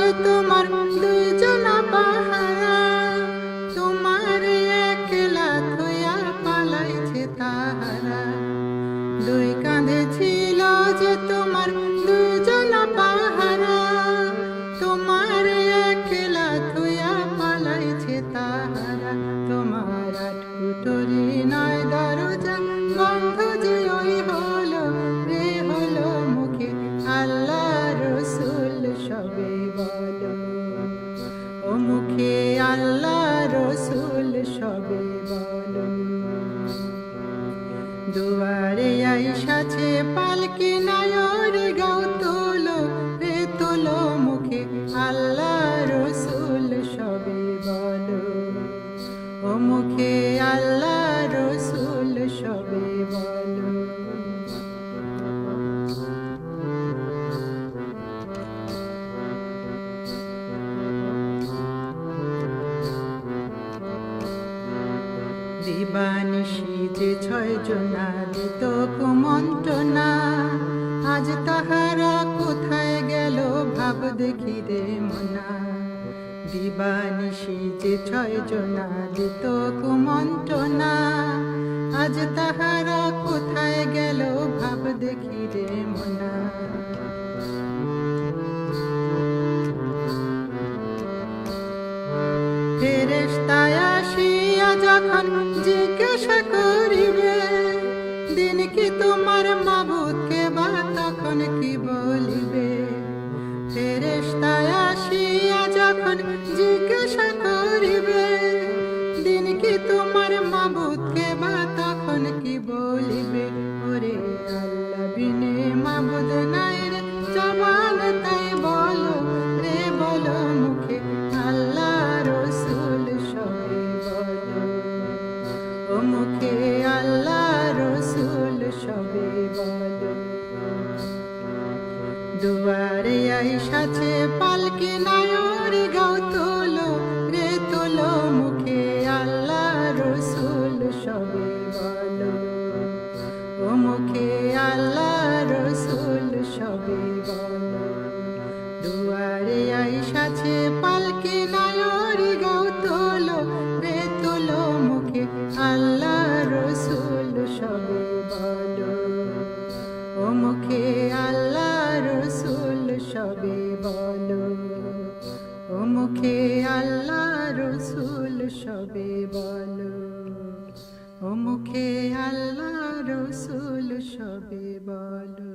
যে তোমার দুজনা পাহারা, তোমার একলা থইয়া পালাইছে তাহারা। দুই কাঁধে ছিল যে তোমার দুজনা পাহারা, তোমার একলা থইয়া পালাইছে তাহারা। তোমার আট কুটরি নয় দরজা বন্ধ যে ওই হলো রে হলো মুখে আল্লাহ রসুল সবে বলো, ও মুখে আল্লাহ রসুল সবে বলো। দুয়ারে আইসাছে পালকি নায়র গাও তোলো রে তোলো মুখে আল্লাহ রসুল সবে বলো, ও মুখে আল্লাহ রসুল সবে বলো। দিবানিশি যে ছয় জনা দিত কুমন্ত্রণা, আজ তাহারা কোথায় গেল ভাব দেখি রে মনা। দিবানিশি যে ছয় জনা দিত কুমন্ত্রণা, আজ তাহারা কোথায় গেল ভাব দেখি রে মনা। ফেরেশতায় আসিয়া যখন জিজ্ঞাসা করিবে, দিন কি তোমার মাবুদকে বা তখন কি বলিবে। ফেরেশতায় আসিয়া যখন জিজ্ঞাসা করিবে, দিন কি তোমার মাবুদকে বা তখন কি বলিবে। ওরে আল্লাহ বিনে মাবুদ নাই রে জবান তাই বলো রে বলো মুখে আল্লাহ রসুল সবে বলো, ও মুখে আল্লাহ রসুল সবে বলো। দুয়ারে আইসাছে পালকি নায়র গাও তোলো রে তোলো মুখে আল্লাহ রসুল সবে বলো, ও মুখে আল্লাহ রসুল সবে বলো। দুয়ারে আইসাছে পালকি নায়র গাও তোলো রে তোলো মুখে আল্লাহ রসুল সবে বলো, ও মুখে আল্লাহ রসুল সবে বলো, ও মুখে আল্লাহ রসুল সবে বলো, ও মুখে আল্লাহ রসুল সবে বলো।